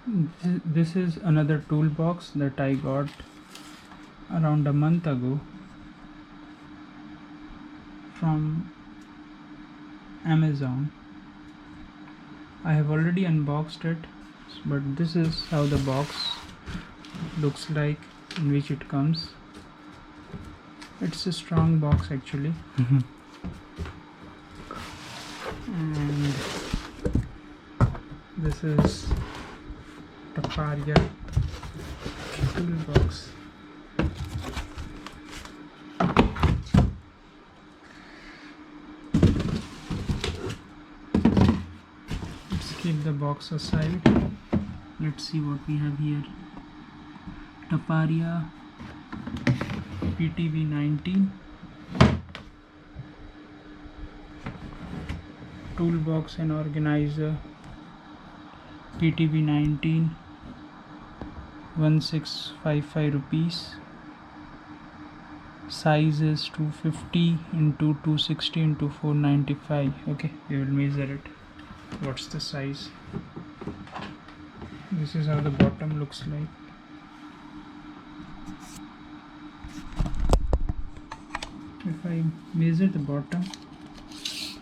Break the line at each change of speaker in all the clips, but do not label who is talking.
This is another toolbox that I got around a month ago from Amazon. I have already unboxed it, but this is how the box looks like in which it comes. It's a strong box actually. And this is Taparia toolbox. Let's keep the box aside. Let's see what we have here. Taparia PTB-19 toolbox and organizer. PTB-19, 1655 rupees. Size is 250 into 260 into 495. Okay, we will measure it. What's the size? This is how the bottom looks like. If I measure the bottom,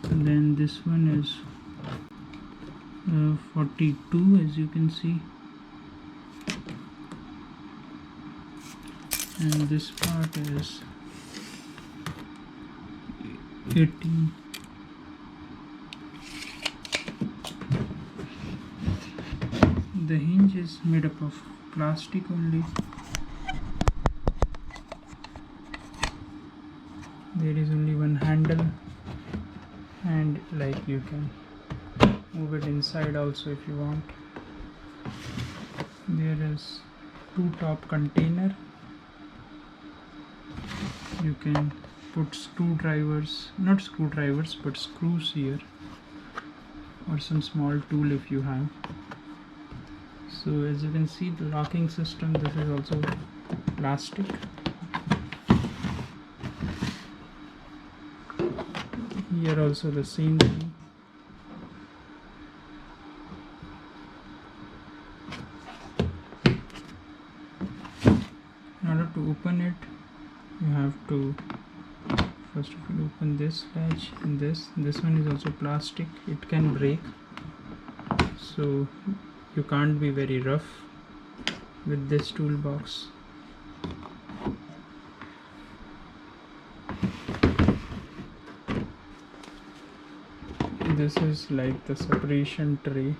and then this one is 42, as you can see, and this part is 18. The hinge is made up of plastic only. There is only one handle, and like you can move it inside also if you want. There is two top container. You can put screwdrivers, not screwdrivers but screws here, or some small tool if you have. So as you can see, the locking system, this is also plastic. Here also the same thing. In order to open it, you have to first of all open this latch, and this one is also plastic. It can break, so you can't be very rough with this toolbox. This is like the separation tray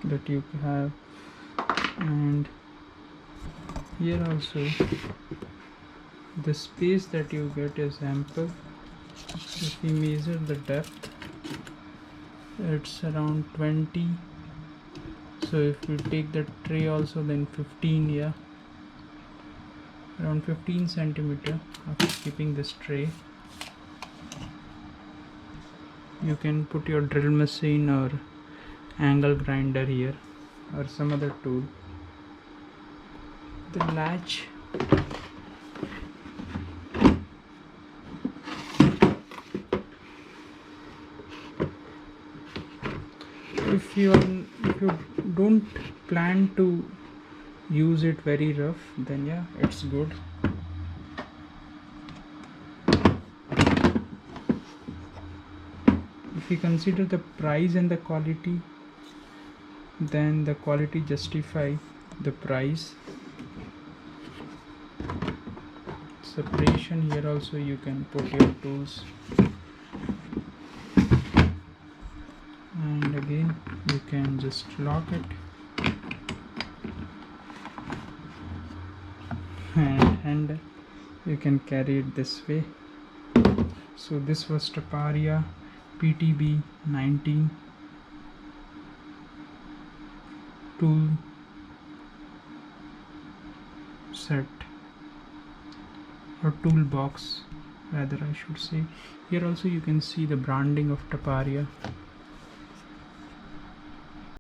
that you have, and here also the space that you get is ample. If we measure the depth, it's around 20. So if you take the tray also, then 15, yeah, around 15 centimeter. After keeping this tray, you can put your drill machine or angle grinder here, or some other tool. The latch, if you don't plan to use it very rough, then yeah, it's good. If you consider the price and the quality, then the quality justify the price. Separation here also, you can put your tools, and again you can just lock it, and you can carry it this way. So this was Taparia PTB-19 tool set, or toolbox rather I should say. Here also you can see the branding of Taparia.